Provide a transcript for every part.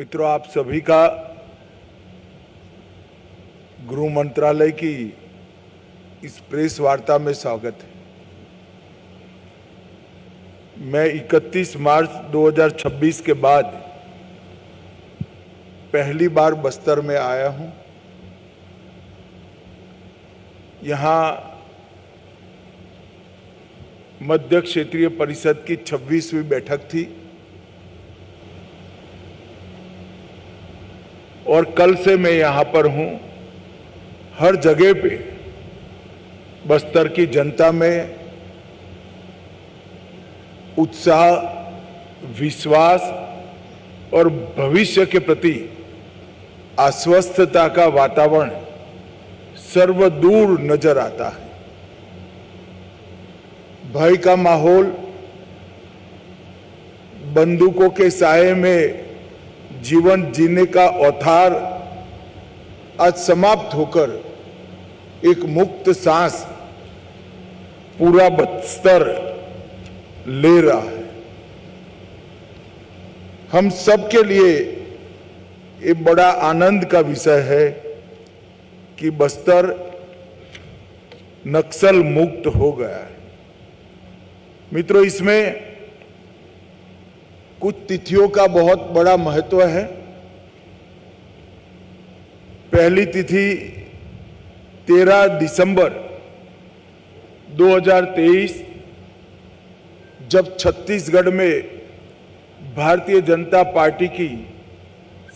मित्रों, आप सभी का गृह मंत्रालय की इस प्रेस वार्ता में स्वागत है। मैं 31 मार्च 2026 के बाद पहली बार बस्तर में आया हूं। यहां मध्य क्षेत्रीय परिषद की 26वीं बैठक थी और कल से मैं यहां पर हूं। हर जगह पे बस्तर की जनता में उत्साह, विश्वास और भविष्य के प्रति आश्वस्तता का वातावरण सर्वदूर नजर आता है। भय का माहौल, बंदूकों के साये में जीवन जीने का औथार आज समाप्त होकर एक मुक्त सांस पूरा बस्तर ले रहा है। हम सब के लिए ये बड़ा आनंद का विषय है कि बस्तर नक्सल मुक्त हो गया है। मित्रों, इसमें कुछ तिथियों का बहुत बड़ा महत्व है। पहली तिथि 13 दिसंबर 2023, जब छत्तीसगढ़ में भारतीय जनता पार्टी की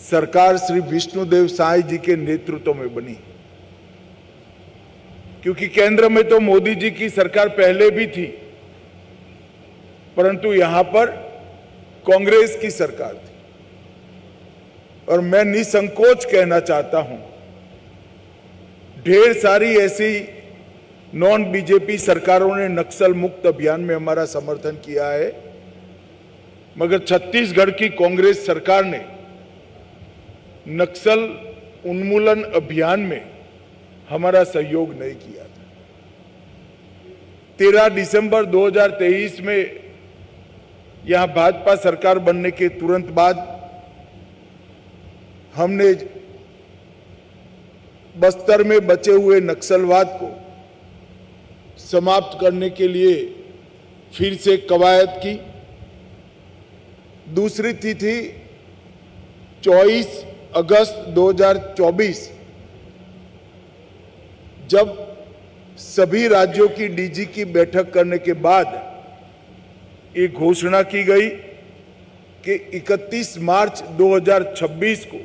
सरकार श्री विष्णुदेव साय जी के नेतृत्व में बनी। क्योंकि केंद्र में तो मोदी जी की सरकार पहले भी थी, परंतु यहां पर कांग्रेस की सरकार थी। और मैं निसंकोच कहना चाहता हूं, ढेर सारी ऐसी नॉन बीजेपी सरकारों ने नक्सल मुक्त अभियान में हमारा समर्थन किया है, मगर छत्तीसगढ़ की कांग्रेस सरकार ने नक्सल उन्मूलन अभियान में हमारा सहयोग नहीं किया था। 13 दिसंबर 2023 में यहां भाजपा सरकार बनने के तुरंत बाद हमने बस्तर में बचे हुए नक्सलवाद को समाप्त करने के लिए फिर से कवायद की। दूसरी तिथि 24 अगस्त 2024, जब सभी राज्यों की डीजी की बैठक करने के बाद एक घोषणा की गई कि 31 मार्च 2026 को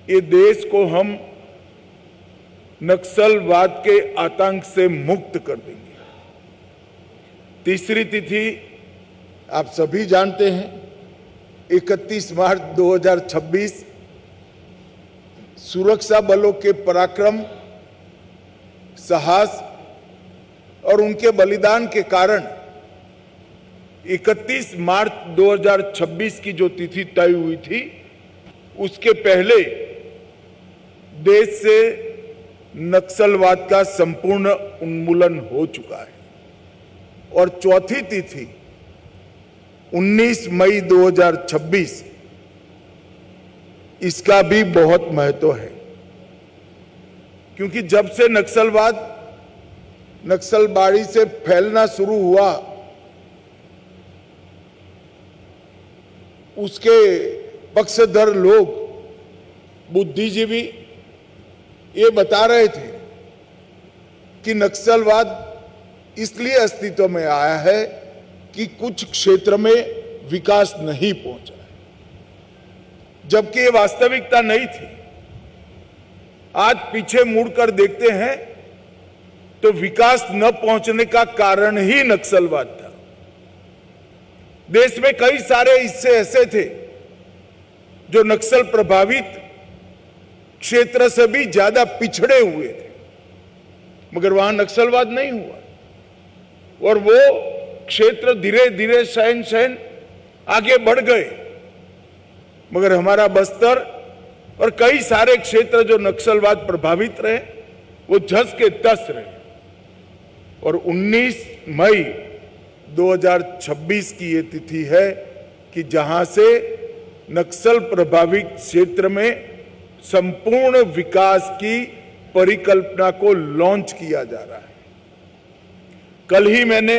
ये देश को हम नक्सलवाद के आतंक से मुक्त कर देंगे। तीसरी तिथि आप सभी जानते हैं, 31 मार्च 2026, सुरक्षा बलों के पराक्रम, साहस और उनके बलिदान के कारण 31 मार्च 2026 की जो तिथि तय हुई थी, उसके पहले देश से नक्सलवाद का संपूर्ण उन्मूलन हो चुका है। और चौथी तिथि 19 मई 2026, इसका भी बहुत महत्व है। क्योंकि जब से नक्सलबाड़ी से फैलना शुरू हुआ, उसके पक्षधर लोग, बुद्धिजीवी ये बता रहे थे कि नक्सलवाद इसलिए अस्तित्व में आया है कि कुछ क्षेत्र में विकास नहीं पहुंचा है, जबकि ये वास्तविकता नहीं थी। आज पीछे मुड़कर देखते हैं तो विकास न पहुंचने का कारण ही नक्सलवाद था। देश में कई सारे हिस्से ऐसे थे जो नक्सल प्रभावित क्षेत्र से भी ज्यादा पिछड़े हुए थे, मगर वहां नक्सलवाद नहीं हुआ और वो क्षेत्र धीरे धीरे शहन आगे बढ़ गए। मगर हमारा बस्तर और कई सारे क्षेत्र जो नक्सलवाद प्रभावित रहे, वो झस के तस रहे। और 19 मई 2026 की ये तिथि है कि जहां से नक्सल प्रभावित क्षेत्र में संपूर्ण विकास की परिकल्पना को लॉन्च किया जा रहा है। कल ही मैंने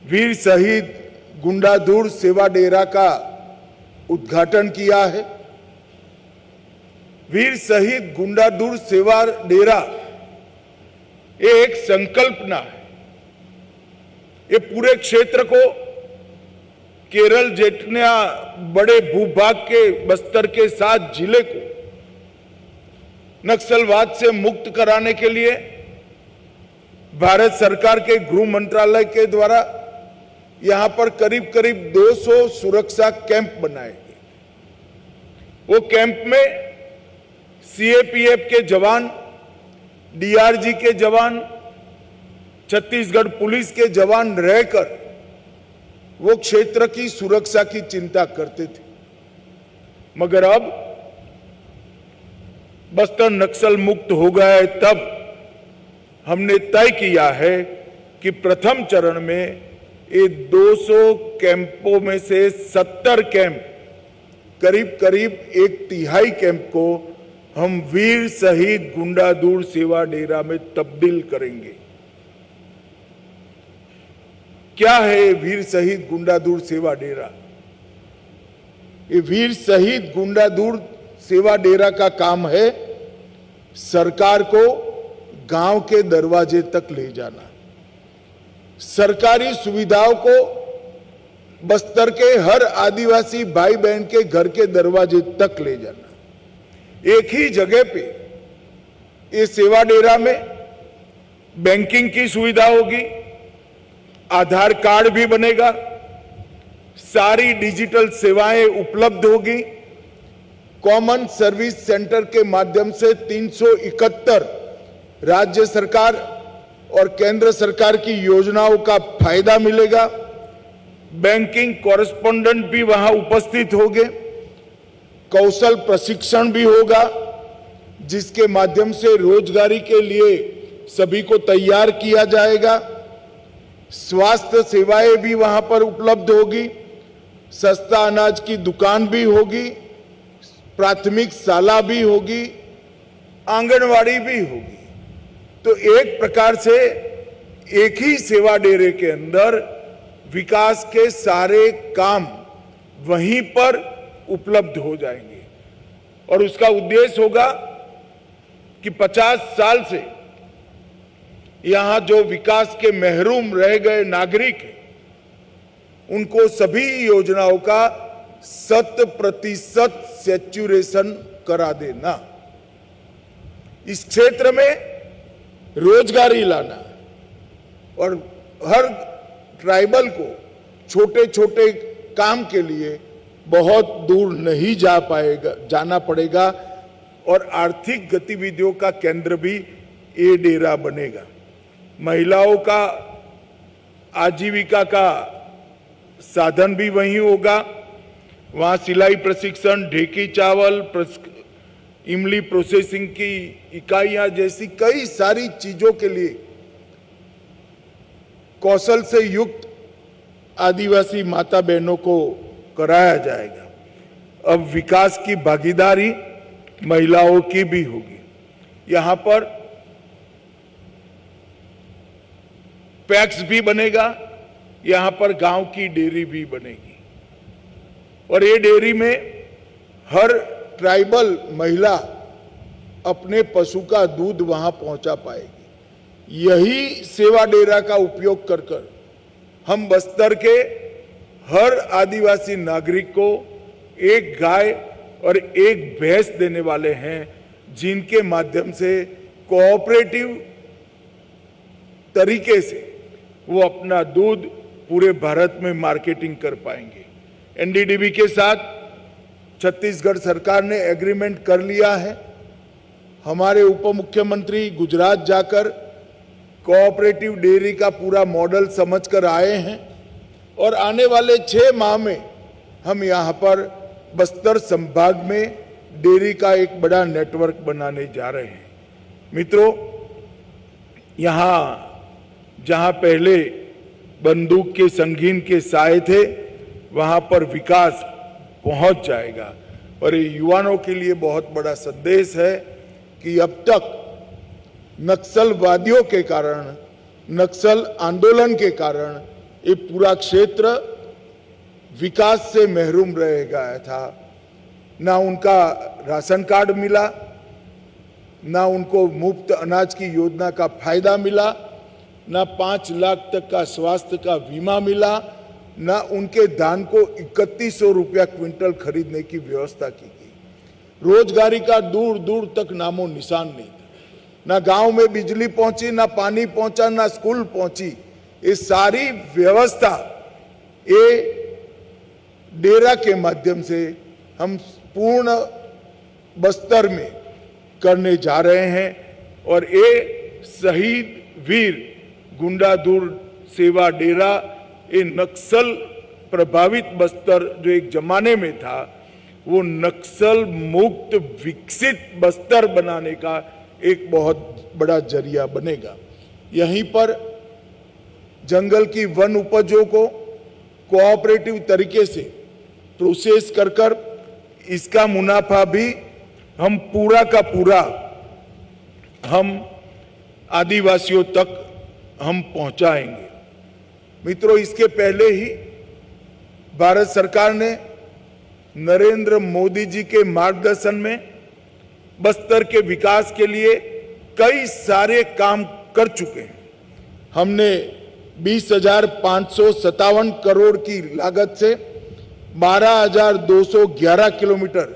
वीर शहीद गुंडाधुर सेवा डेरा का उद्घाटन किया है। वीर शहीद गुंडाधुर सेवा डेरा ये एक संकल्पना है। ये पूरे क्षेत्र को, केरल जितने बड़े भूभाग के बस्तर के 7 जिले को नक्सलवाद से मुक्त कराने के लिए भारत सरकार के गृह मंत्रालय के द्वारा यहां पर करीब करीब 200 सुरक्षा कैंप बनाए गए। वो कैंप में सीएपीएफ के जवान, डीआरजी के जवान, छत्तीसगढ़ पुलिस के जवान रहकर वो क्षेत्र की सुरक्षा की चिंता करते थे। मगर अब बस्तर नक्सल मुक्त हो गया है, तब हमने तय किया है कि प्रथम चरण में ये 200 कैंपों में से 70 कैंप, करीब करीब 1/3 कैंप को हम वीर शहीद गुंडाधुर सेवा डेरा में तब्दील करेंगे। क्या है वीर शहीद गुंडाधुर सेवा डेरा? ये वीर शहीद गुंडाधुर सेवा डेरा का काम है सरकार को गांव के दरवाजे तक ले जाना, सरकारी सुविधाओं को बस्तर के हर आदिवासी भाई बहन के घर के दरवाजे तक ले जाना। एक ही जगह पे ये सेवा डेरा में बैंकिंग की सुविधा होगी, आधार कार्ड भी बनेगा, सारी डिजिटल सेवाएं उपलब्ध होगी। कॉमन सर्विस सेंटर के माध्यम से 371 राज्य सरकार और केंद्र सरकार की योजनाओं का फायदा मिलेगा। बैंकिंग कॉरेस्पोंडेंट भी वहां उपस्थित होंगे, कौशल प्रशिक्षण भी होगा, जिसके माध्यम से रोजगारी के लिए सभी को तैयार किया जाएगा। स्वास्थ्य सेवाएं भी वहां पर उपलब्ध होगी, सस्ता अनाज की दुकान भी होगी, प्राथमिक शाला भी होगी, आंगनवाड़ी भी होगी। तो एक प्रकार से एक ही सेवा डेरे के अंदर विकास के सारे काम वहीं पर उपलब्ध हो जाएंगे। और उसका उद्देश्य होगा कि 50 साल से यहां जो विकास के महरूम रह गए नागरिक हैं, उनको सभी योजनाओं का 100% सैचुरेशन करा देना, इस क्षेत्र में रोजगारी लाना और हर ट्राइबल को छोटे छोटे काम के लिए बहुत दूर नहीं जाना पड़ेगा और आर्थिक गतिविधियों का केंद्र भी ये डेरा बनेगा। महिलाओं का आजीविका का साधन भी वहीं होगा। वहां सिलाई प्रशिक्षण, ढेकी चावल, इमली प्रोसेसिंग की इकाइयां जैसी कई सारी चीजों के लिए कौशल से युक्त आदिवासी माता बहनों को कराया जाएगा। अब विकास की भागीदारी महिलाओं की भी होगी। यहां पर पैक्स भी बनेगा, यहां पर गांव की डेयरी भी बनेगी और ये डेयरी में हर ट्राइबल महिला अपने पशु का दूध वहां पहुंचा पाएगी। यही सेवा डेरा का उपयोग कर हम बस्तर के हर आदिवासी नागरिक को एक गाय और एक भैंस देने वाले हैं, जिनके माध्यम से कोऑपरेटिव तरीके से वो अपना दूध पूरे भारत में मार्केटिंग कर पाएंगे। एनडीडीबी के साथ छत्तीसगढ़ सरकार ने एग्रीमेंट कर लिया है। हमारे उप मुख्यमंत्री गुजरात जाकर कोऑपरेटिव डेयरी का पूरा मॉडल समझकर आए हैं और आने वाले 6 माह में हम यहाँ पर बस्तर संभाग में डेयरी का एक बड़ा नेटवर्क बनाने जा रहे हैं। मित्रों, यहाँ जहाँ पहले बंदूक के संगीन के साए थे, वहाँ पर विकास पहुंच जाएगा। और ये युवाओं के लिए बहुत बड़ा संदेश है कि अब तक नक्सलवादियों के कारण, नक्सल आंदोलन के कारण ये पूरा क्षेत्र विकास से महरूम रह गया था। ना उनका राशन कार्ड मिला, ना उनको मुफ्त अनाज की योजना का फायदा मिला, ना 5 लाख तक का स्वास्थ्य का बीमा मिला, ना उनके धान को 3100 रुपया क्विंटल खरीदने की व्यवस्था की गई। रोजगारी का दूर दूर तक नामो निशान नहीं था। ना गांव में बिजली पहुंची, ना पानी पहुंचा, ना स्कूल पहुंची। ये सारी व्यवस्था ये डेरा के माध्यम से हम पूर्ण बस्तर में करने जा रहे हैं। और ये शहीद वीर गुंडाधुर सेवा डेरा, ये नक्सल प्रभावित बस्तर जो एक जमाने में था, वो नक्सल मुक्त विकसित बस्तर बनाने का एक बहुत बड़ा जरिया बनेगा। यहीं पर जंगल की वन उपजों को कोऑपरेटिव तरीके से प्रोसेस कर कर इसका मुनाफा भी हम पूरा का पूरा हम आदिवासियों तक हम पहुंचाएंगे। मित्रों, इसके पहले ही भारत सरकार ने नरेंद्र मोदी जी के मार्गदर्शन में बस्तर के विकास के लिए कई सारे काम कर चुके हैं। हमने 20,557 करोड़ की लागत से 12,211 किलोमीटर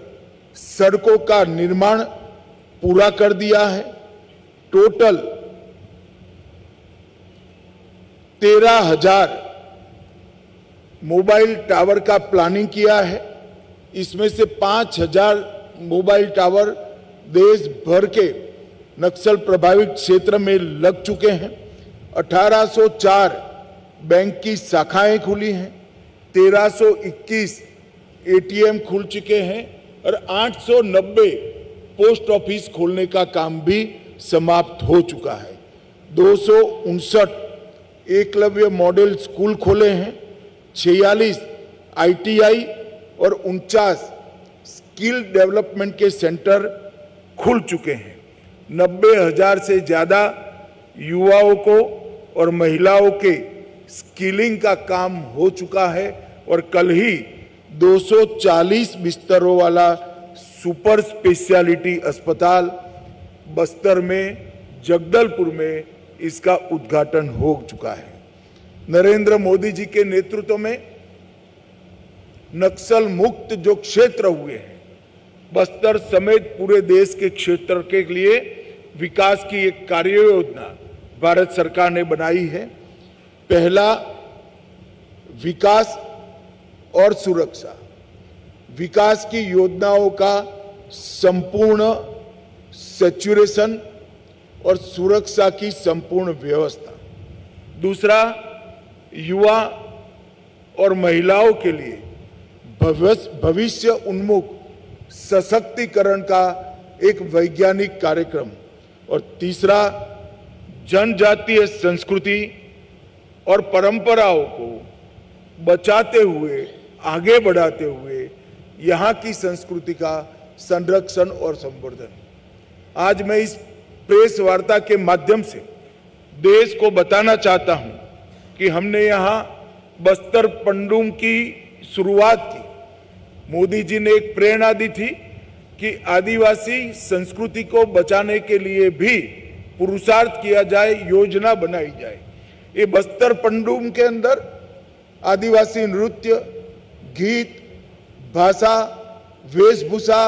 सड़कों का निर्माण पूरा कर दिया है। टोटल 13,000 मोबाइल टावर का प्लानिंग किया है। इसमें से 5,000 मोबाइल टावर देश भर के नक्सल प्रभावित क्षेत्र में लग चुके हैं। 1804 बैंक की शाखाएं खुली हैं, 1321 एटीएम खुल चुके हैं और 890 पोस्ट ऑफिस खोलने का काम भी समाप्त हो चुका है। 259 एकलव्य मॉडल स्कूल खोले हैं, 46 आईटीआई और 49 स्किल डेवलपमेंट के सेंटर खुल चुके हैं। 90,000 से ज्यादा युवाओं को और महिलाओं के स्किलिंग का काम हो चुका है। और कल ही 240 बिस्तरों वाला सुपर स्पेशलिटी अस्पताल बस्तर में, जगदलपुर में इसका उद्घाटन हो चुका है। नरेंद्र मोदी जी के नेतृत्व में नक्सल मुक्त जो क्षेत्र हुए हैं, बस्तर समेत पूरे देश के क्षेत्र के लिए विकास की एक कार्य योजना भारत सरकार ने बनाई है। पहला, विकास और सुरक्षा। विकास की योजनाओं का संपूर्ण सैचुरेशन और सुरक्षा की संपूर्ण व्यवस्था। दूसरा, युवा और महिलाओं के लिए भविष्य उन्मुख सशक्तिकरण का एक वैज्ञानिक कार्यक्रम। और तीसरा, जनजातीय संस्कृति और परंपराओं को बचाते हुए, आगे बढ़ाते हुए यहाँ की संस्कृति का संरक्षण और संवर्धन। आज मैं इस प्रेस वार्ता के माध्यम से देश को बताना चाहता हूं कि हमने यहाँ बस्तर पंडुम की शुरुआत की। मोदी जी ने एक प्रेरणा दी थी कि आदिवासी संस्कृति को बचाने के लिए भी पुरुषार्थ किया जाए, योजना बनाई जाए। ये बस्तर पंडुम के अंदर आदिवासी नृत्य, गीत, भाषा, वेशभूषा,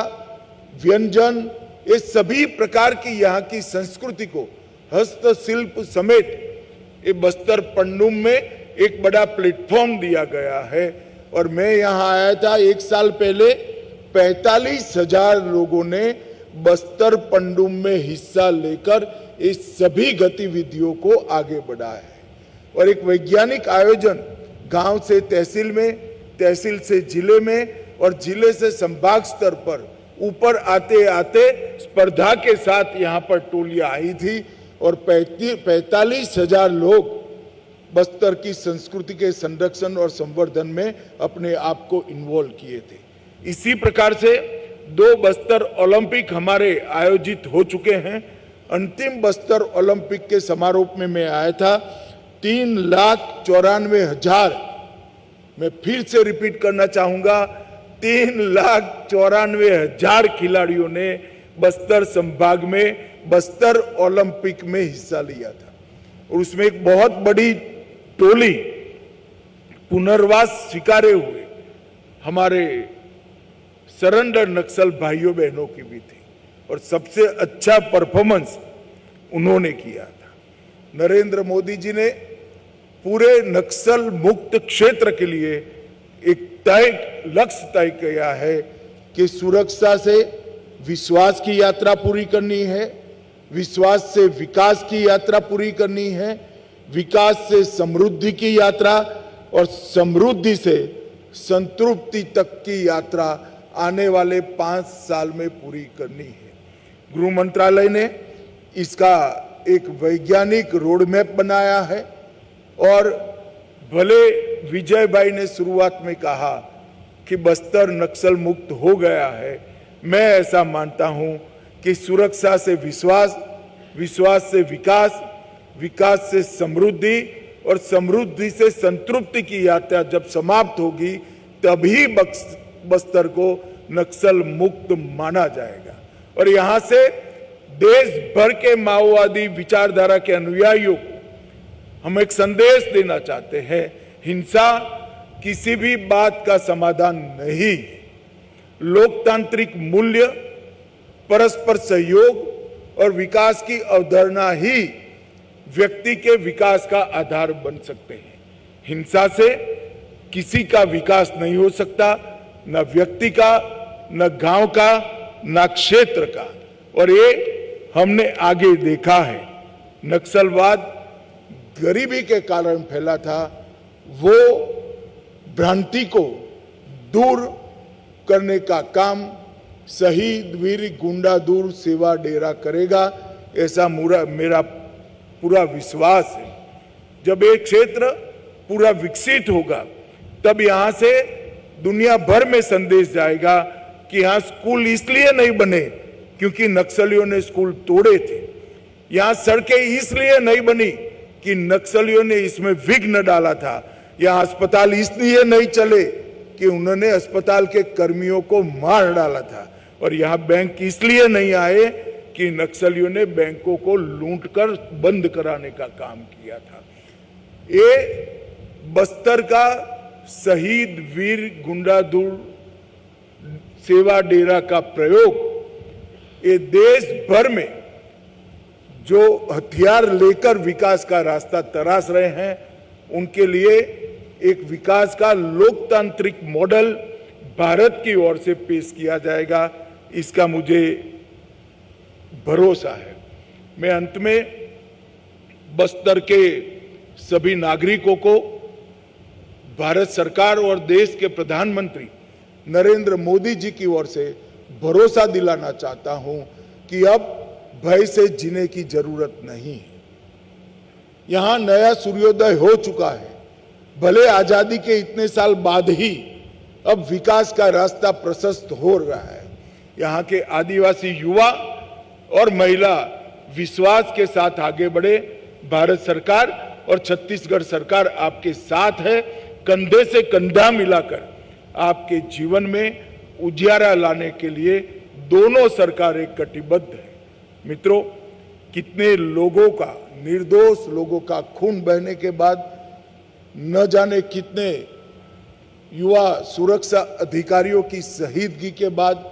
व्यंजन, ये सभी प्रकार की यहाँ की संस्कृति को हस्तशिल्प समेत ये बस्तर पंडुम में एक बड़ा प्लेटफॉर्म दिया गया है। और मैं यहाँ आया था 1 साल पहले, 45,000 लोगों ने बस्तर पंडुम में हिस्सा लेकर इस सभी गतिविधियों को आगे बढ़ाया है। और एक वैज्ञानिक आयोजन गांव से तहसील में, तहसील से जिले में और जिले से संभाग स्तर पर ऊपर आते आते स्पर्धा के साथ यहाँ पर टोलियां आई थी और 45,000 लोग बस्तर की संस्कृति के संरक्षण और संवर्धन में अपने आप को इन्वॉल्व किए थे। इसी प्रकार से 2 बस्तर ओलंपिक हमारे आयोजित हो चुके हैं। अंतिम बस्तर ओलंपिक के समारोह में मैं आया था। 3,94,000, मैं फिर से रिपीट करना चाहूंगा, 3,94,000 खिलाड़ियों ने बस्तर संभाग में बस्तर ओलंपिक में हिस्सा लिया था। और उसमें एक बहुत बड़ी टोली पुनर्वास स्वीकारे हुए हमारे सरेंडर नक्सल भाइयों बहनों की भी थी और सबसे अच्छा परफॉर्मेंस उन्होंने किया था। नरेंद्र मोदी जी ने पूरे नक्सल मुक्त क्षेत्र के लिए एक लक्ष्य तय किया है कि सुरक्षा से विश्वास की यात्रा पूरी करनी है, विश्वास से विकास की यात्रा पूरी करनी है, विकास से समृद्धि की यात्रा और समृद्धि से संतृप्ति तक की यात्रा आने वाले 5 साल में पूरी करनी है। गृह मंत्रालय ने इसका एक वैज्ञानिक रोड मैप बनाया है और भले विजय भाई ने शुरुआत में कहा कि बस्तर नक्सल मुक्त हो गया है, मैं ऐसा मानता हूं कि सुरक्षा से विश्वास, विश्वास से विकास, विकास से समृद्धि और समृद्धि से संतृप्ति की यात्रा जब समाप्त होगी तभी बस्तर को नक्सल मुक्त माना जाएगा। और यहां से देश भर के माओवादी विचारधारा के अनुयायियों को हम एक संदेश देना चाहते हैं, हिंसा किसी भी बात का समाधान नहीं। लोकतांत्रिक मूल्य, परस्पर सहयोग और विकास की अवधारणा ही व्यक्ति के विकास का आधार बन सकते हैं। हिंसा से किसी का विकास नहीं हो सकता, न व्यक्ति का, न गांव का, न क्षेत्र का। और ये हमने आगे देखा है। नक्सलवाद गरीबी के कारण फैला था, वो भ्रांति को दूर करने का काम शहीद वीर गुंडा दूर सेवा डेरा करेगा, ऐसा मेरा पूरा विश्वास है। जब एक क्षेत्र पूरा विकसित होगा तब यहां से दुनिया भर में संदेश जाएगा कि यहां स्कूल इसलिए नहीं बने क्योंकि नक्सलियों ने स्कूल तोड़े थे। यहां सड़कें इसलिए नहीं बनी कि नक्सलियों ने इसमें विघ्न डाला था। यहां अस्पताल इसलिए नहीं चले कि उन्होंने अस्पताल के कर्मियों को मार डाला था। और यहां बैंक इसलिए नहीं आए कि नक्सलियों ने बैंकों को लूटकर बंद कराने का काम किया था। ये बस्तर का शहीद वीर गुंडा दूर सेवा डेरा का प्रयोग ये देश भर में जो हथियार लेकर विकास का रास्ता तराश रहे हैं उनके लिए एक विकास का लोकतांत्रिक मॉडल भारत की ओर से पेश किया जाएगा, इसका मुझे भरोसा है। मैं अंत में बस्तर के सभी नागरिकों को भारत सरकार और देश के प्रधानमंत्री नरेंद्र मोदी जी की ओर से भरोसा दिलाना चाहता हूं कि अब भय से जीने की जरूरत नहीं है। यहां नया सूर्योदय हो चुका है। भले आजादी के इतने साल बाद ही अब विकास का रास्ता प्रशस्त हो रहा है। यहां के आदिवासी युवा और महिला विश्वास के साथ आगे बढ़े। भारत सरकार और छत्तीसगढ़ सरकार आपके साथ है। कंधे से कंधा मिलाकर आपके जीवन में उजियारा लाने के लिए दोनों सरकारें कटिबद्ध है। मित्रों, कितने लोगों का, निर्दोष लोगों का खून बहने के बाद, न जाने कितने युवा सुरक्षा अधिकारियों की शहीदगी के बाद,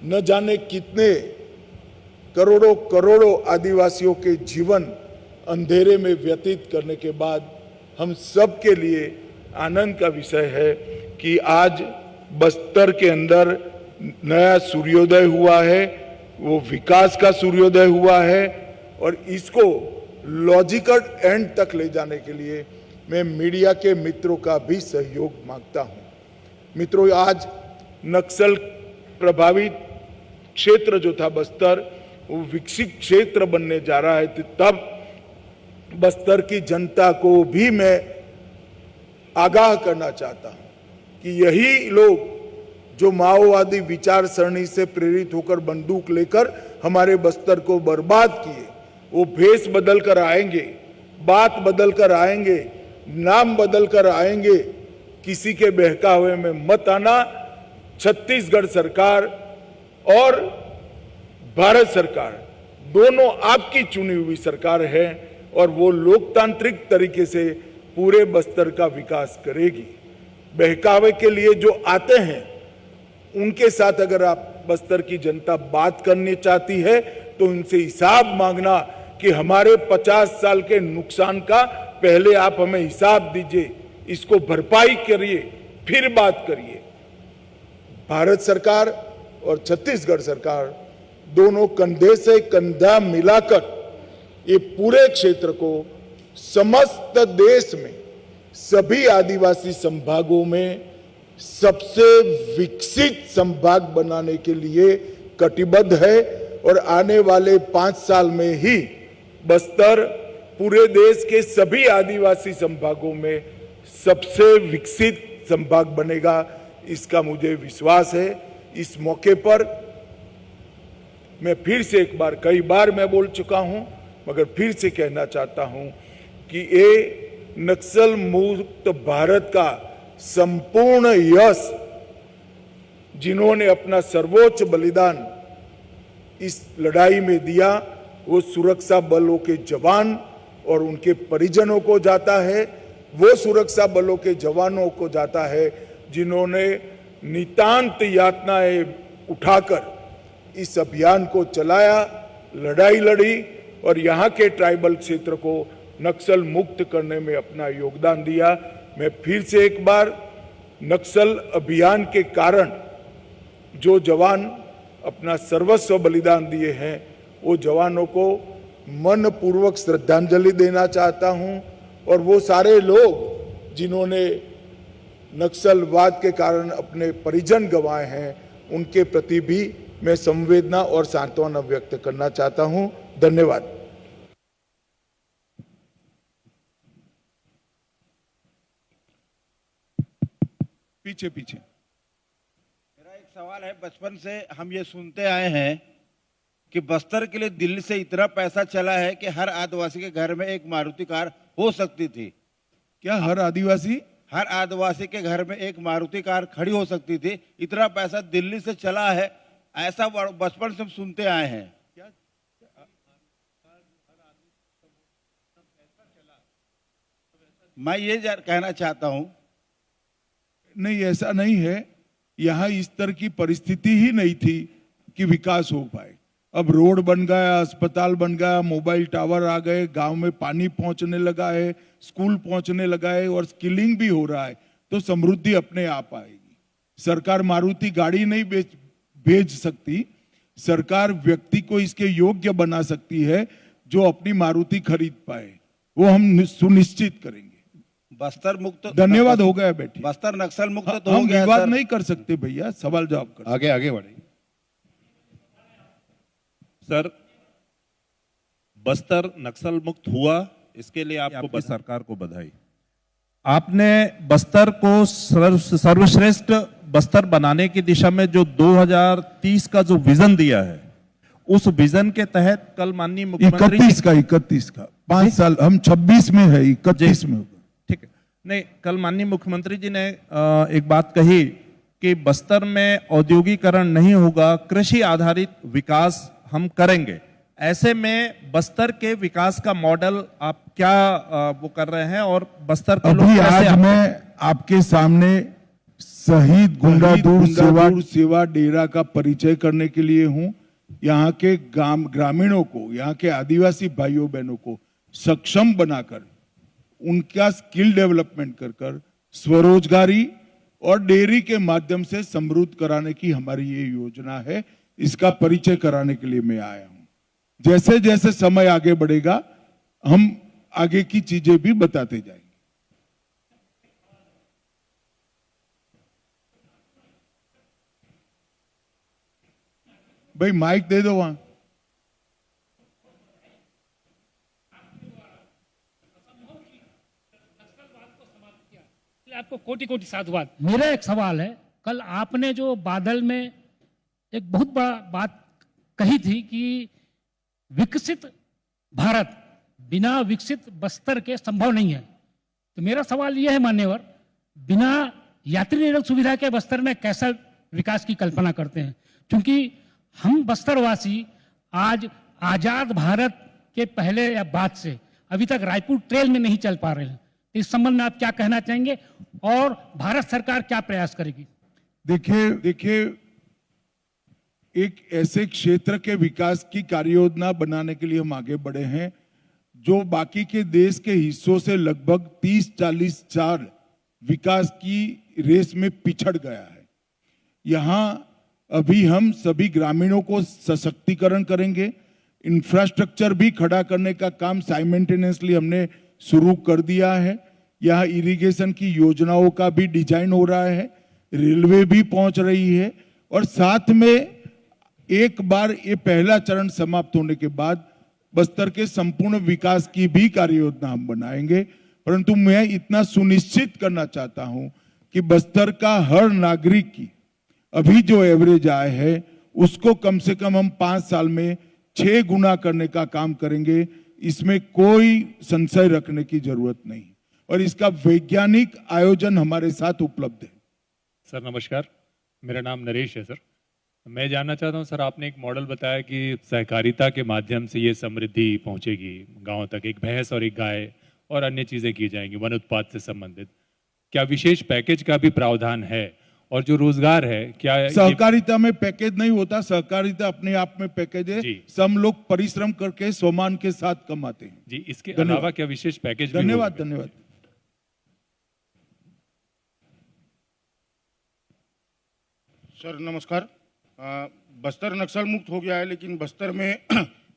न जाने कितने करोड़ों करोड़ों आदिवासियों के जीवन अंधेरे में व्यतीत करने के बाद हम सब के लिए आनंद का विषय है कि आज बस्तर के अंदर नया सूर्योदय हुआ है, वो विकास का सूर्योदय हुआ है। और इसको लॉजिकल एंड तक ले जाने के लिए मैं मीडिया के मित्रों का भी सहयोग मांगता हूं। मित्रों, आज नक्सल प्रभावित क्षेत्र जो था बस्तर, वो विकसित क्षेत्र बनने जा रहा है। तब बस्तर की जनता को भी मैं आगाह करना चाहता हूं कि यही लोग जो माओवादी विचार सरणी से प्रेरित होकर बंदूक लेकर हमारे बस्तर को बर्बाद किए, वो भेष बदल कर आएंगे, बात बदल कर आएंगे, नाम बदल कर आएंगे। किसी के बहकावे में मत आना। छत्तीसगढ़ सरकार और भारत सरकार दोनों आपकी चुनी हुई सरकार है और वो लोकतांत्रिक तरीके से पूरे बस्तर का विकास करेगी। बहकावे के लिए जो आते हैं उनके साथ अगर आप बस्तर की जनता बात करनी चाहती है तो उनसे हिसाब मांगना कि हमारे 50 साल के नुकसान का पहले आप हमें हिसाब दीजिए, इसको भरपाई करिए, फिर बात करिए। भारत सरकार और छत्तीसगढ़ सरकार दोनों कंधे से कंधा मिलाकर ये पूरे क्षेत्र को समस्त देश में सभी आदिवासी संभागों में सबसे विकसित संभाग बनाने के लिए कटिबद्ध है और आने वाले 5 साल में ही बस्तर पूरे देश के सभी आदिवासी संभागों में सबसे विकसित संभाग बनेगा, इसका मुझे विश्वास है। इस मौके पर मैं फिर से एक बार, कई बार मैं बोल चुका हूं, मगर फिर से कहना चाहता हूं कि ये नक्सल मुक्त भारत का संपूर्ण यश जिन्होंने अपना सर्वोच्च बलिदान इस लड़ाई में दिया, वो सुरक्षा बलों के जवान और उनके परिजनों को जाता है। वो सुरक्षा बलों के जवानों को जाता है जिन्होंने नितांत यातनाएं उठाकर इस अभियान को चलाया, लड़ाई लड़ी और यहाँ के ट्राइबल क्षेत्र को नक्सल मुक्त करने में अपना योगदान दिया। मैं फिर से एक बार नक्सल अभियान के कारण जो जवान अपना सर्वस्व बलिदान दिए हैं, वो जवानों को मन पूर्वक श्रद्धांजलि देना चाहता हूं और वो सारे लोग जिन्होंने नक्सलवाद के कारण अपने परिजन गंवाए हैं, उनके प्रति भी मैं संवेदना और सांत्वना व्यक्त करना चाहता हूं। धन्यवाद। पीछे पीछे मेरा एक सवाल है। बचपन से हम ये सुनते आए हैं कि बस्तर के लिए दिल्ली से इतना पैसा चला है कि हर आदिवासी के घर में एक मारुति कार हो सकती थी। क्या हर आदिवासी के घर में एक मारुति कार खड़ी हो सकती थी? इतना पैसा दिल्ली से चला है, ऐसा बचपन से हम सुनते आए हैं। मैं ये कहना चाहता हूं, नहीं, ऐसा नहीं है। यहां इस तरह की परिस्थिति ही नहीं थी कि विकास हो पाए। अब रोड बन गया, अस्पताल बन गया, मोबाइल टावर आ गए, गांव में पानी पहुंचने लगा है, स्कूल पहुंचने लगा है और स्किलिंग भी हो रहा है, तो समृद्धि अपने आप आएगी। सरकार मारुति गाड़ी नहीं भेज सकती, सरकार व्यक्ति को इसके योग्य बना सकती है जो अपनी मारुति खरीद पाए, वो हम सुनिश्चित करेंगे। बस्तर मुक्त, धन्यवाद, हो गया बेटी। बस्तर नक्सल मुक्त तो हम हो गया। विवाद नहीं कर सकते भैया, सवाल जवाब कर। आगे बढ़े सर। बस्तर नक्सल मुक्त हुआ, इसके लिए आपको सरकार को बधाई। आपने बस्तर को सर्वश्रेष्ठ बस्तर बनाने की दिशा में जो 2030 का जो विजन दिया है, उस विजन के तहत कल माननीय मुख्यमंत्री 31 का 5 साल, हम 26 में है, 31 में होगा। ठीक है, नहीं, कल माननीय मुख्यमंत्री जी ने एक बात कही कि बस्तर में औद्योगिकरण नहीं होगा, कृषि आधारित विकास हम करेंगे। ऐसे में बस्तर के विकास का मॉडल आप क्या वो कर रहे हैं और बस्तर के लोग कैसे? आज मैं आपके सामने शहीद गुंडादूर सेवा डेरा का परिचय करने के लिए हूं। यहाँ के ग्रामीणों को, यहाँ के आदिवासी भाइयों बहनों को सक्षम बनाकर उनका स्किल डेवलपमेंट कर स्वरोजगारी और डेयरी के माध्यम से समृद्ध कराने की हमारी ये योजना है। इसका परिचय कराने के लिए मैं आया हूं। जैसे जैसे समय आगे बढ़ेगा हम आगे की चीजें भी बताते जाएंगे। भाई माइक दे दो वहां। आपको कोटि कोटि साधुवाद। मेरा एक सवाल है कल आपने जो बादल में एक बहुत बड़ा बात कही थी कि विकसित भारत बिना विकसित बस्तर के संभव नहीं है। तो मेरा सवाल यह है मान्यवर, बिना यात्री निलक सुविधा के बस्तर में कैसा विकास की कल्पना करते हैं? क्योंकि हम बस्तरवासी आज आजाद भारत के पहले या बाद से अभी तक रायपुर ट्रेल में नहीं चल पा रहे हैं। इस संबंध में आप क्या कहना चाहेंगे और भारत सरकार क्या प्रयास करेगी? देखिए एक ऐसे क्षेत्र के विकास की कार्ययोजना बनाने के लिए हम आगे बढ़े हैं जो बाकी के देश के हिस्सों से लगभग 30-40 साल विकास की रेस में पिछड़ गया है। यहां अभी हम सभी ग्रामीणों को सशक्तिकरण करेंगे, इंफ्रास्ट्रक्चर भी खड़ा करने का काम साइमल्टेनियसली हमने शुरू कर दिया है। यहाँ इरिगेशन की योजनाओं का भी डिजाइन हो रहा है, रेलवे भी पहुंच रही है और साथ में एक बार ये पहला चरण समाप्त होने के बाद बस्तर के संपूर्ण विकास की भी कार्ययोजना हम बनाएंगे। परंतु मैं इतना सुनिश्चित करना चाहता हूं कि बस्तर का हर नागरिक की अभी जो एवरेज आय है उसको कम से कम हम 5 साल में 6 गुना करने का काम करेंगे। इसमें कोई संशय रखने की जरूरत नहीं और इसका वैज्ञानिक आयोजन हमारे साथ उपलब्ध है। सर नमस्कार, मेरा नाम नरेश है। सर मैं जानना चाहता हूं, सर आपने एक मॉडल बताया कि सहकारिता के माध्यम से ये समृद्धि पहुंचेगी गांव तक, एक भैंस और एक गाय और अन्य चीजें की जाएंगी वन उत्पाद से संबंधित। क्या विशेष पैकेज का भी प्रावधान है? और जो रोजगार है क्या सहकारिता में पैकेज नहीं होता, सहकारिता अपने आप में पैकेज है। सब लोग परिश्रम करके सम्मान के साथ कमाते हैं जी। इसके अलावा क्या विशेष पैकेज? धन्यवाद। सर नमस्कार। बस्तर नक्सल मुक्त हो गया है, लेकिन बस्तर में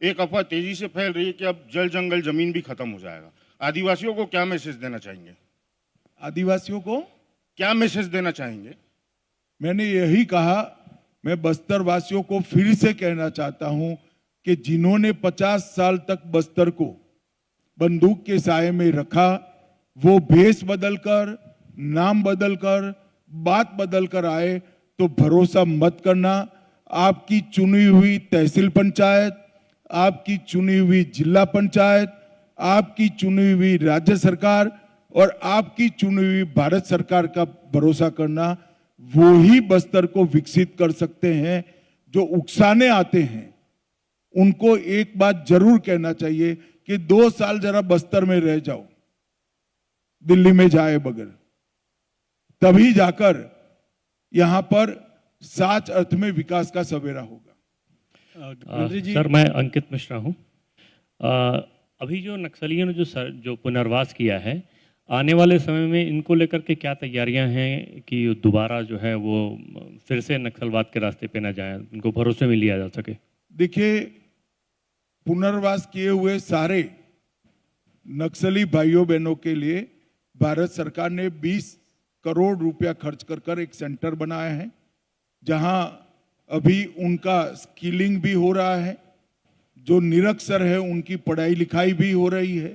एक अफवाह तेजी से फैल रही है कि अब जल जंगल जमीन भी खत्म हो जाएगा। आदिवासियों को क्या मैसेज देना चाहेंगे? आदिवासियों को क्या मैसेज देना चाहेंगे? मैंने यही कहा, मैं बस्तर वासियों को फिर से कहना चाहता हूं कि जिन्होंने 50 साल तक बस्तर को बंदूक के साए में रखा, वो भेष बदलकर, नाम बदलकर, बात बदलकर आए तो भरोसा मत करना। आपकी चुनी हुई तहसील पंचायत, आपकी चुनी हुई जिला पंचायत, आपकी चुनी हुई राज्य सरकार और आपकी चुनी हुई भारत सरकार का भरोसा करना, वो ही बस्तर को विकसित कर सकते हैं। जो उकसाने आते हैं उनको एक बात जरूर कहना चाहिए कि 2 साल जरा बस्तर में रह जाओ, दिल्ली में जाए बगैर, तभी जाकर यहां पर साच अर्थ में विकास का सवेरा होगा। सर मैं अंकित मिश्रा हूं। अभी जो नक्सलियों ने जो पुनर्वास किया है, आने वाले समय में इनको लेकर के क्या तैयारियां हैं कि दोबारा जो है वो फिर से नक्सलवाद के रास्ते पे ना जाए, इनको भरोसे में लिया जा सके? देखिए, पुनर्वास किए हुए सारे नक्सली भाइयों बहनों के लिए भारत सरकार ने 20 करोड़ रुपया खर्च कर एक सेंटर बनाया है, जहां अभी उनका स्किलिंग भी हो रहा है। जो निरक्षर है उनकी पढ़ाई लिखाई भी हो रही है,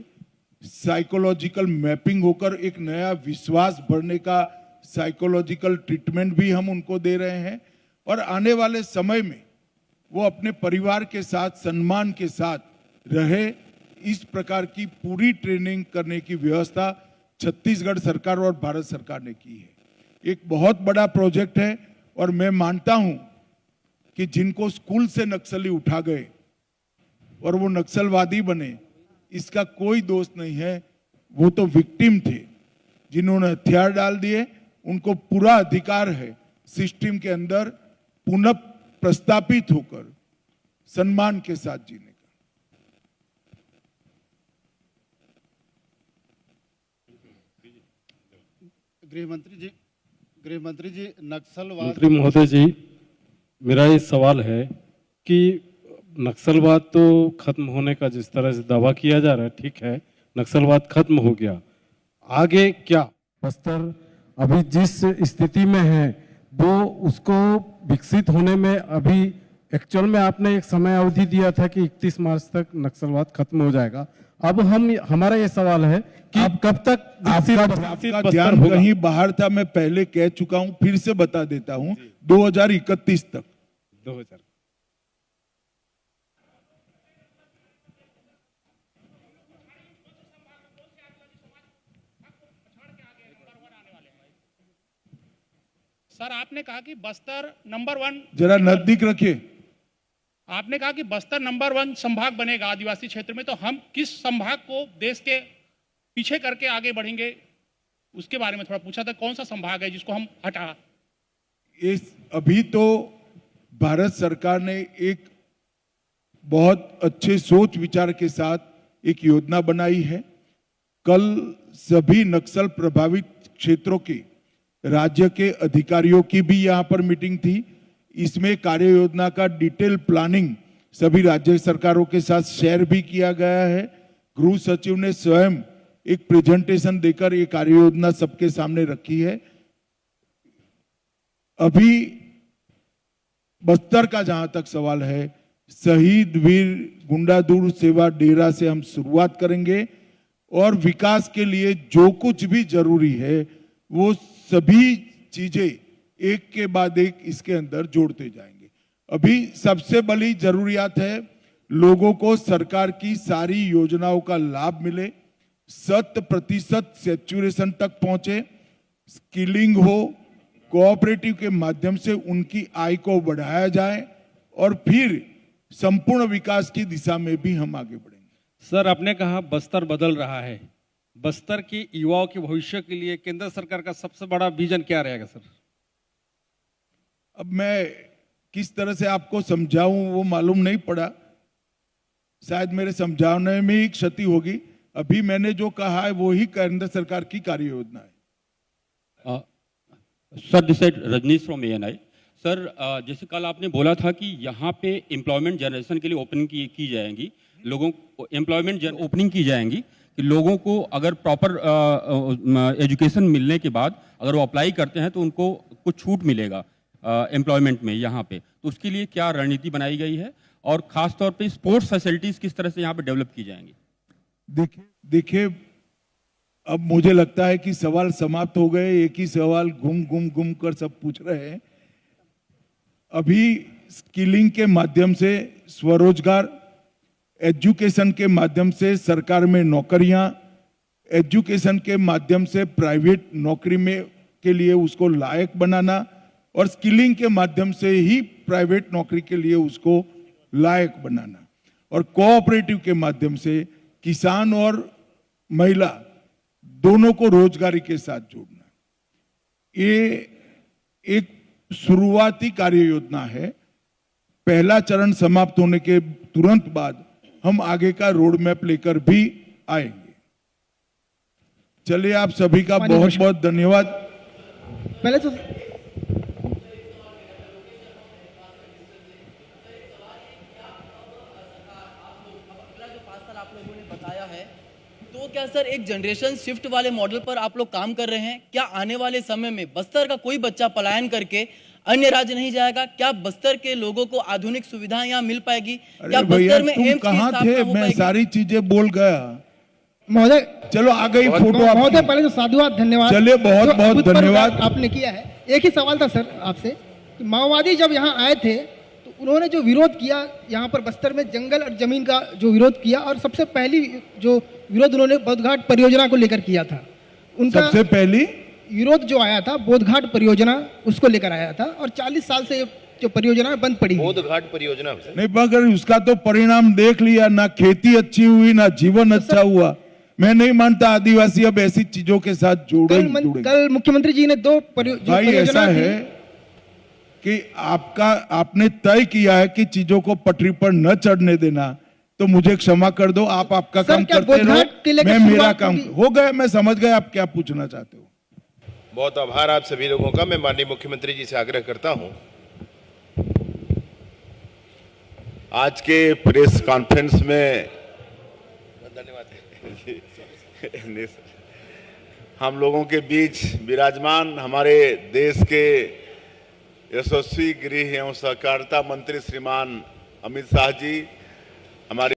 साइकोलॉजिकल मैपिंग होकर एक नया विश्वास बढ़ने का साइकोलॉजिकल ट्रीटमेंट भी हम उनको दे रहे हैं और आने वाले समय में वो अपने परिवार के साथ सम्मान के साथ रहे, इस प्रकार की पूरी ट्रेनिंग करने की व्यवस्था छत्तीसगढ़ सरकार और भारत सरकार ने की है। एक बहुत बड़ा प्रोजेक्ट है और मैं मानता हूं कि जिनको स्कूल से नक्सली उठा गए और वो नक्सलवादी बने, इसका कोई दोष नहीं है, वो तो विक्टिम थे। जिन्होंने हथियार डाल दिए उनको पूरा अधिकार है सिस्टम के अंदर पुनः प्रस्तापित होकर सम्मान के साथ जीने का। गृहमंत्री जी नक्सलवाद मंत्री महोदय जी, मेरा ये सवाल है कि नक्सलवाद तो खत्म होने का जिस तरह से दावा किया जा रहा है, ठीक है, नक्सलवाद खत्म हो गया, आगे क्या? बस्तर अभी जिस स्थिति में है वो उसको विकसित होने में अभी एक्चुअल में आपने एक समय अवधि दिया था कि 31 मार्च तक नक्सलवाद खत्म हो जाएगा। अब हमारा ये सवाल है कि अब कब तक आपका ध्यान कहीं बाहर था, मैं पहले कह चुका हूं, फिर से बता देता हूं, 2031 तक। 2000 सर आपने कहा कि बस्तर नंबर 1, जरा नजदीक रखिए। आपने कहा कि बस्तर नंबर 1 संभाग बनेगा आदिवासी क्षेत्र में, तो हम किस संभाग को देश के पीछे करके आगे बढ़ेंगे, उसके बारे में थोड़ा पूछा था। कौन सा संभाग है जिसको हम हटा? अभी तो भारत सरकार ने एक बहुत अच्छे सोच विचार के साथ एक योजना बनाई है। कल सभी नक्सल प्रभावित क्षेत्रों के राज्य के अधिकारियों की भी यहां पर मीटिंग थी। इसमें कार्य योजना का डिटेल प्लानिंग सभी राज्य सरकारों के साथ शेयर भी किया गया है। गृह सचिव ने स्वयं एक प्रेजेंटेशन देकर ये कार्य योजना सबके सामने रखी है। अभी बस्तर का जहां तक सवाल है, शहीद वीर गुंडादुर सेवा डेरा से हम शुरुआत करेंगे और विकास के लिए जो कुछ भी जरूरी है वो सभी चीजें एक के बाद एक इसके अंदर जोड़ते जाएंगे। अभी सबसे बड़ी जरूरियात है लोगों को सरकार की सारी योजनाओं का लाभ मिले, 100% सैचुरेशन तक पहुंचे, स्किलिंग हो, कोऑपरेटिव के माध्यम से उनकी आय को बढ़ाया जाए और फिर संपूर्ण विकास की दिशा में भी हम आगे बढ़ेंगे। सर आपने कहा बस्तर बदल रहा है, बस्तर के युवाओं के भविष्य के लिए केंद्र सरकार का सबसे बड़ा विजन क्या रहेगा सर? अब मैं किस तरह से आपको समझाऊं वो मालूम नहीं पड़ा, शायद मेरे समझाने में ही क्षति होगी। अभी मैंने जो कहा है वो ही केंद्र सरकार की कार्य योजना है। Sir this is Rajneesh from ANI। Sir जैसे कल आपने बोला था कि यहाँ पे एम्प्लॉयमेंट जनरेशन के लिए ओपनिंग की जाएंगी, लोगों को एम्प्लॉयमेंट ओपनिंग की जाएंगी कि लोगों को अगर प्रॉपर एजुकेशन मिलने के बाद अगर वो अप्लाई करते हैं तो उनको कुछ छूट मिलेगा एम्प्लॉयमेंट में यहाँ पे, तो उसके लिए क्या रणनीति बनाई गई है और खास तौर पे स्पोर्ट्स फैसिलिटीज किस तरह से यहाँ पे डेवलप की जाएंगी? देखिए अब मुझे लगता है कि सवाल समाप्त हो गए, एक ही सवाल घूम कर सब पूछ रहे हैं। अभी स्किलिंग के माध्यम से स्वरोजगार, एजुकेशन के माध्यम से सरकार में नौकरियां, एजुकेशन के माध्यम से प्राइवेट नौकरी में के लिए उसको लायक बनाना और स्किलिंग के माध्यम से ही प्राइवेट नौकरी के लिए उसको लायक बनाना और कोऑपरेटिव के माध्यम से किसान और महिला दोनों को रोजगारी के साथ जोड़ना। ये एक शुरुआती कार्य योजना है। पहला चरण समाप्त होने के तुरंत बाद हम आगे का रोड मैप लेकर भी आएंगे। चलिए आप सभी का बहुत बहुत धन्यवाद। पहले तो आप लोगों ने बताया है, तो क्या सर एक जनरेशन शिफ्ट वाले मॉडल पर आप लोग काम कर रहे हैं? क्या आने वाले समय में बस्तर का कोई बच्चा पलायन करके अन्य राज्य नहीं जाएगा? क्या बस्तर के लोगों को आधुनिक सुविधाएं यहाँ मिल पाएगी? क्या बस्तर में एम्स कहाँ थे? मैं सारी चीजें बोल गया महोदय। चलो आ गई फोटो महोदय। पहले तो साधुवाद, धन्यवाद। चलिए बहुत बहुत धन्यवाद आपने किया है। एक ही सवाल था सर आपसे, माओवादी जब यहाँ आए थे तो उन्होंने जो विरोध किया यहाँ पर बस्तर में जंगल और जमीन का जो विरोध किया, और सबसे पहली जो विरोध उन्होंने बोधघाट परियोजना को लेकर किया था। उनका सबसे पहली विरोध जो आया था बोधघाट परियोजना उसको लेकर आया था, और 40 साल से जो परियोजना बंद पड़ी। बोधघाट परियोजना नहीं, मगर उसका तो परिणाम देख लिया ना, खेती अच्छी हुई ना जीवन अच्छा हुआ। मैं नहीं मानता आदिवासी अब ऐसी चीजों के साथ जुड़े। कल मुख्यमंत्री जी ने 2 भाई ऐसा है कि आपने तय किया है कि चीजों को पटरी पर न चढ़ने देना, तो मुझे क्षमा कर दो। आप आपका काम करते रहो, मैं मेरा काम हो गया। मैं समझ गया आप क्या पूछना चाहते हो। बहुत आभार आप सभी लोगों का। मैं माननीय मुख्यमंत्री जी से आग्रह करता हूं, आज के प्रेस कॉन्फ्रेंस में धन्यवाद हम लोगों के बीच विराजमान हमारे देश के यशस्वी गृह एवं सहकारिता मंत्री श्रीमान अमित शाह जी, हमारे